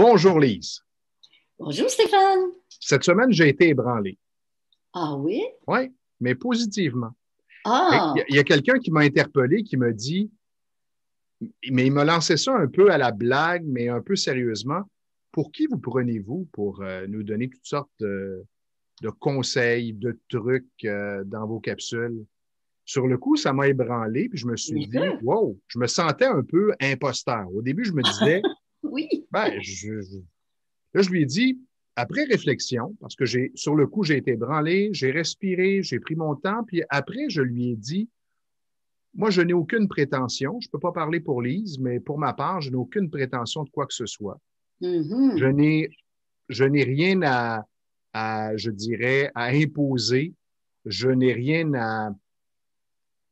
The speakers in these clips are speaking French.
Bonjour Lise. Bonjour Stéphane. Cette semaine, j'ai été ébranlé. Ah oui? Oui, mais positivement. Et Il y a, Ah, il y a quelqu'un qui m'a interpellé, qui m'a dit, mais il m'a lancé ça un peu à la blague, mais un peu sérieusement. Pour qui vous prenez-vous pour nous donner toutes sortes de conseils, de trucs dans vos capsules? Sur le coup, ça m'a ébranlé, puis je me suis bien dit, sûr. wow, je me sentais un peu imposteur. Au début, je me disais, Oui. ben, là, je lui ai dit, après réflexion, parce que sur le coup, j'ai été branlé, j'ai respiré, j'ai pris mon temps, puis après, je lui ai dit, moi, je n'ai aucune prétention, je ne peux pas parler pour Lise, mais pour ma part, je n'ai aucune prétention de quoi que ce soit. Je Mhm. n'ai, je n'ai rien je dirais, à imposer. Je n'ai rien à,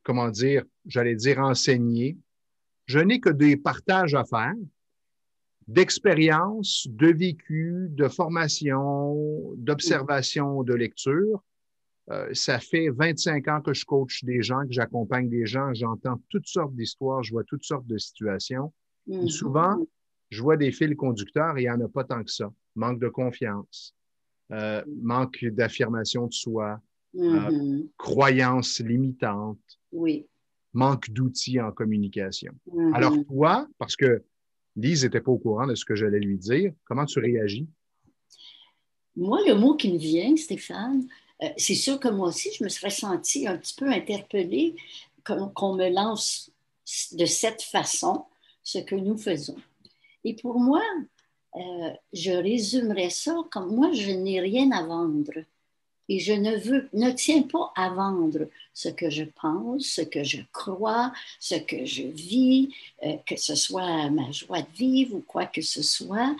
comment dire, j'allais dire enseigner. Je n'ai que des partages à faire, d'expérience, de vécu, de formation, d'observation, de lecture. Ça fait 25 ans que je coach des gens, que j'accompagne des gens. J'entends toutes sortes d'histoires, je vois toutes sortes de situations. Et souvent, Mhm. je vois des fils conducteurs et il n'y en a pas tant que ça. Manque de confiance, manque d'affirmation de soi, euh, Mhm. croyances limitantes, Oui. manque d'outils en communication. Alors Mhm. toi, parce que Lise n'était pas au courant de ce que j'allais lui dire, comment tu réagis? Moi, le mot qui me vient, Stéphane, c'est sûr que moi aussi, je me serais sentie un petit peu interpellée qu'on me lance de cette façon ce que nous faisons. Et pour moi, je résumerais ça comme moi, je n'ai rien à vendre. Et je ne tiens pas à vendre ce que je pense, ce que je crois, ce que je vis, que ce soit ma joie de vivre ou quoi que ce soit.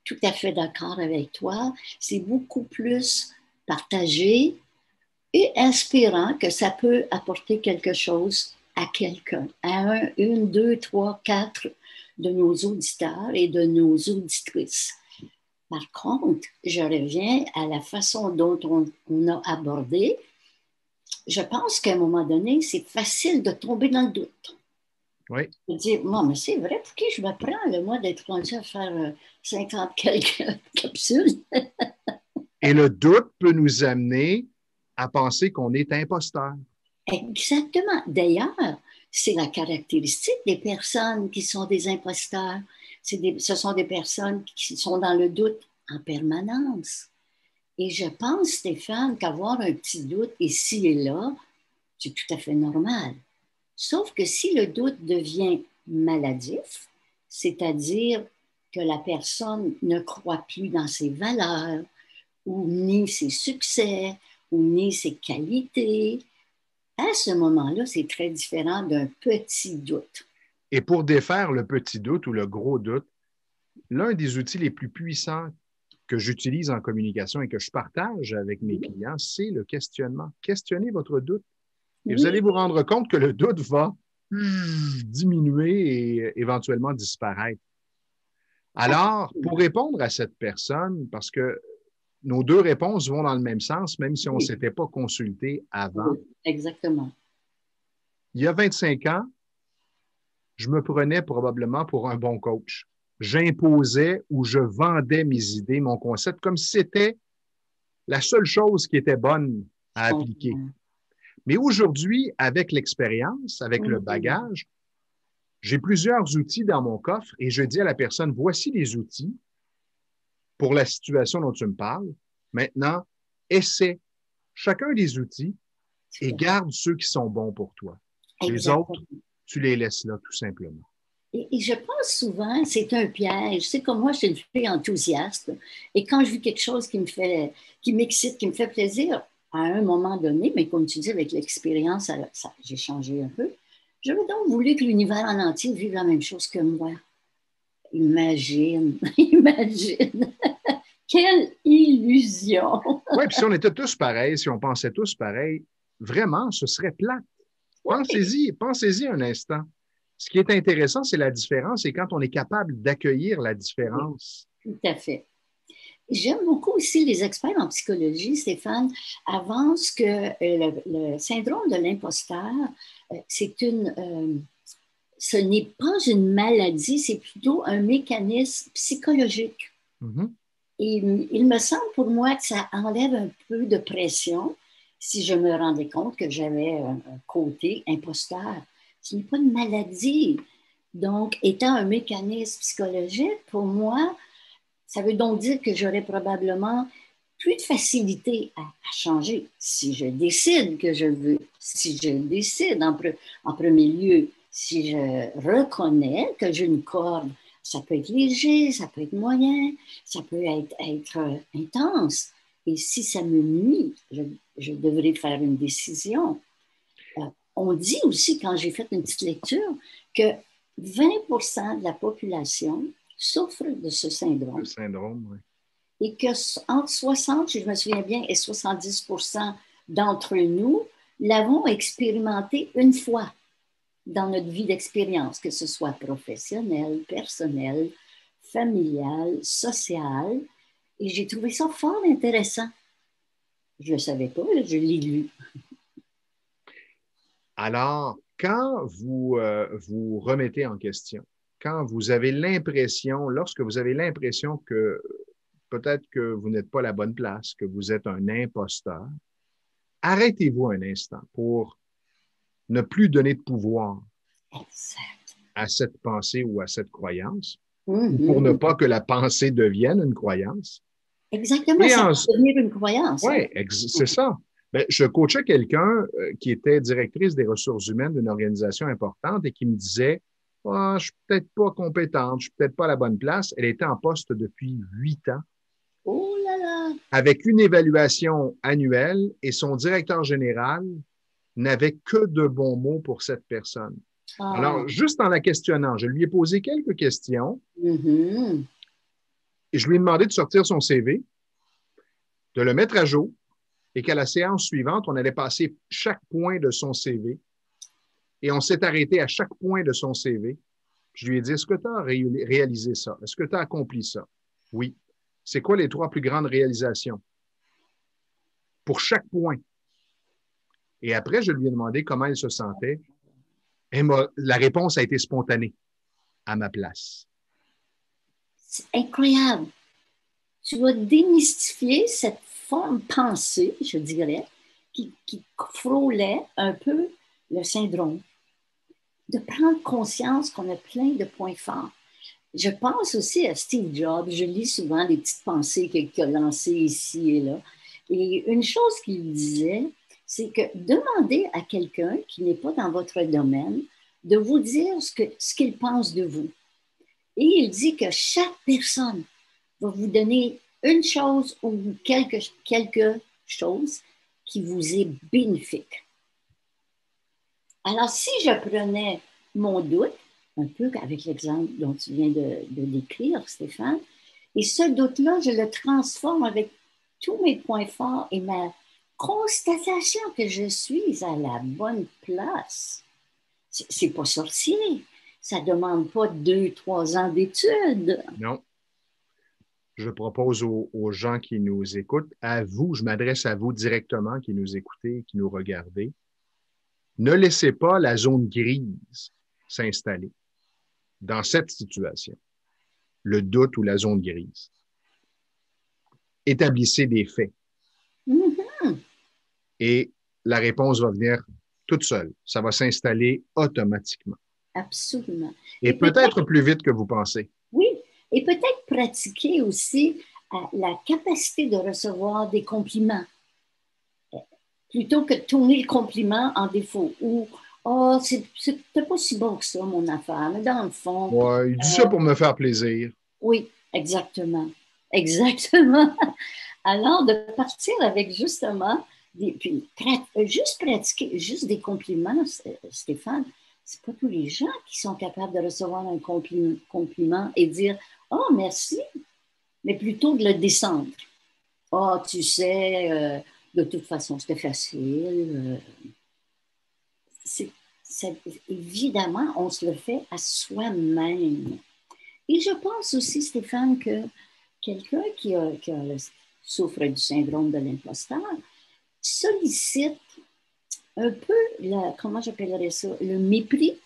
Tout à fait d'accord avec toi. C'est beaucoup plus partagé et inspirant que ça peut apporter quelque chose à quelqu'un, à un, une, deux, trois, quatre de nos auditeurs et de nos auditrices. Par contre, je reviens à la façon dont on a abordé. Je pense qu'à un moment donné, c'est facile de tomber dans le doute. Oui. De dire, moi, mais c'est vrai, pour qui je me prends, le moi, d'être rendu à faire 50 quelques capsules? Et le doute peut nous amener à penser qu'on est imposteur. Exactement. D'ailleurs, c'est la caractéristique des personnes qui sont des imposteurs. Ce sont des personnes qui sont dans le doute en permanence. Et je pense, Stéphane, qu'avoir un petit doute ici et là, c'est tout à fait normal. Sauf que si le doute devient maladif, c'est-à-dire que la personne ne croit plus dans ses valeurs, ou ni ses succès, ou ni ses qualités, à ce moment-là, c'est très différent d'un petit doute. Et pour défaire le petit doute ou le gros doute, l'un des outils les plus puissants que j'utilise en communication et que je partage avec mes clients, c'est le questionnement. Questionnez votre doute et vous allez Oui, vous rendre compte que le doute va diminuer et éventuellement disparaître. Alors, pour répondre à cette personne, parce que nos deux réponses vont dans le même sens, même si on ne oui, s'était pas consulté avant, oui, exactement. il y a 25 ans, je me prenais probablement pour un bon coach. J'imposais ou je vendais mes idées, mon concept, comme si c'était la seule chose qui était bonne Je à appliquer. comprends. Mais aujourd'hui, avec l'expérience, avec le Mhm. bagage, j'ai plusieurs outils dans mon coffre et je dis à la personne, voici les outils pour la situation dont tu me parles. Maintenant, essaie chacun des outils et Tout à garde ceux qui sont bons pour toi. fait. Les autres, Exactement. tu les laisses là, tout simplement. Et je pense souvent, c'est un piège. C'est comme moi, je suis une fille enthousiaste. Et quand je vis quelque chose qui m'excite, qui me fait plaisir, à un moment donné, mais comme tu dis, avec l'expérience, j'ai changé un peu. J'aurais donc voulu que l'univers en entier vive la même chose que moi. Imagine, imagine. Quelle illusion. Oui, puis si on était tous pareils, si on pensait tous pareil, vraiment, ce serait plat. Oui, Pensez-y un instant. Ce qui est intéressant, c'est la différence et quand on est capable d'accueillir la oui, différence. tout à fait. J'aime beaucoup aussi les experts en psychologie, Stéphane, avancent que le syndrome de l'imposteur, c'est une, ce n'est pas une maladie, c'est plutôt un mécanisme psychologique. Mhm. Et il me semble pour moi que ça enlève un peu de pression si je me rendais compte que j'avais un côté imposteur. Ce n'est pas une maladie. Donc, étant un mécanisme psychologique, pour moi, ça veut donc dire que j'aurais probablement plus de facilité à changer si je décide que je veux, si je décide en premier lieu, si je reconnais que j'ai une corde. Ça peut être léger, ça peut être moyen, ça peut être intense. Et si ça me nuit, je devrais faire une décision. On dit aussi, quand j'ai fait une petite lecture, que 20% de la population souffre de ce Le syndrome syndrome, oui. et que entre 60, si je me souviens bien, et 70% d'entre nous l'avons expérimenté une fois dans notre vie d'expérience, que ce soit professionnelle, personnelle, familiale, sociale. Et j'ai trouvé ça fort intéressant. Je ne le savais pas, je l'ai lu. Alors, quand vous remettez en question, quand vous avez l'impression, lorsque vous avez l'impression que peut-être que vous n'êtes pas à la bonne place, que vous êtes un imposteur, arrêtez-vous un instant pour ne plus donner de pouvoir Exact. à cette pensée ou à cette croyance, ou pour ne Mm-hmm. pas que la pensée devienne une croyance. Exactement, Et ça en, peut devenir une croyance. Hein? ouais, c'est ça. Ben, je coachais quelqu'un qui était directrice des ressources humaines d'une organisation importante et qui me disait, ah, je suis peut-être pas compétente, je suis peut-être pas à la bonne place. Elle était en poste depuis 8 ans Oh là là! avec une évaluation annuelle et son directeur général n'avait que de bons mots pour cette personne. Ah, Alors, juste en la questionnant, je lui ai posé quelques questions mhm. et je lui ai demandé de sortir son CV, de le mettre à jour et qu'à la séance suivante, on allait passer chaque point de son CV et on s'est arrêté à chaque point de son CV. Je lui ai dit, est-ce que tu as réalisé ça? Est-ce que tu as accompli ça? Oui. C'est quoi les 3 plus grandes réalisations? Pour chaque point. Et après, je lui ai demandé comment elle se sentait. Et la réponse a été spontanée à ma place. C'est incroyable. Tu vas démystifier cette forme pensée, je dirais, qui frôlait un peu le syndrome. De prendre conscience qu'on a plein de points forts. Je pense aussi à Steve Jobs. Je lis souvent des petites pensées qu'il a lancées ici et là. Et une chose qu'il disait, c'est que demandez à quelqu'un qui n'est pas dans votre domaine de vous dire ce qu'il pense de vous. Et il dit que chaque personne va vous donner une chose ou quelque chose qui vous est bénéfique. Alors, si je prenais mon doute, un peu avec l'exemple dont tu viens de décrire, Stéphane, et ce doute-là, je le transforme avec tous mes points forts et ma constatation que je suis à la bonne place. C'est pas sorcier. Ça demande pas 2, 3 ans d'études. Non. Je propose aux gens qui nous écoutent, à vous, je m'adresse à vous directement qui nous écoutez, qui nous regardez. Ne laissez pas la zone grise s'installer dans cette situation, le doute ou la zone grise. Établissez des faits Mhm, et la réponse va venir toute seule. Ça va s'installer automatiquement absolument. et Et peut-être, peut-être plus vite que vous pensez. oui, et peut-être pratiquer aussi la capacité de recevoir des compliments plutôt que de tourner le compliment en défaut ou oh, c'est pas si bon que ça, mon affaire, mais dans le fond, Ouais, il dit ça pour me faire plaisir. oui, exactement. Exactement. Alors, de partir avec justement, puis juste pratiquer, juste des compliments, Stéphane, c'est pas tous les gens qui sont capables de recevoir un compliment et dire oh, merci, mais plutôt de le descendre. Oh, tu sais, de toute façon, c'était facile. C'est, évidemment, on se le fait à soi-même. Et je pense aussi, Stéphane, que quelqu'un qui souffre du syndrome de l'imposteur sollicite un peu, comment j'appellerais ça, le mépris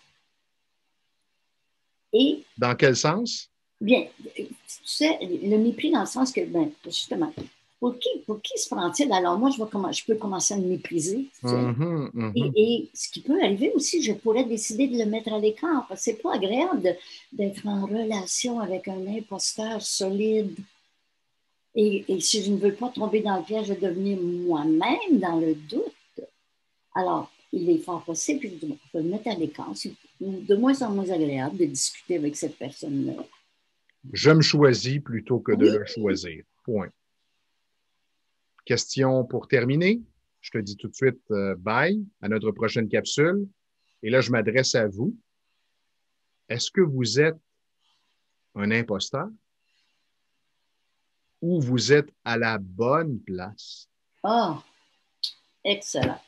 Et Dans quel sens? bien, tu sais, le mépris dans le sens que, ben, justement, pour qui se prend-il? Alors moi, je peux commencer à le mépriser, tu sais. Mhm, mhm. Et ce qui peut arriver aussi, je pourrais décider de le mettre à l'écart, parce que c'est pas agréable d'être en relation avec un imposteur solide. Et si je ne veux pas tomber dans le piège de devenir moi-même dans le doute, alors il est fort possible que je vais le mettre à l'écart. C'est de moins en moins agréable de discuter avec cette personne-là. Je me choisis plutôt que de Oui, le choisir. Point. Question pour terminer. Je te dis tout de suite bye à notre prochaine capsule. Et là, je m'adresse à vous. Est-ce que vous êtes un imposteur ou vous êtes à la bonne place? ah, excellent.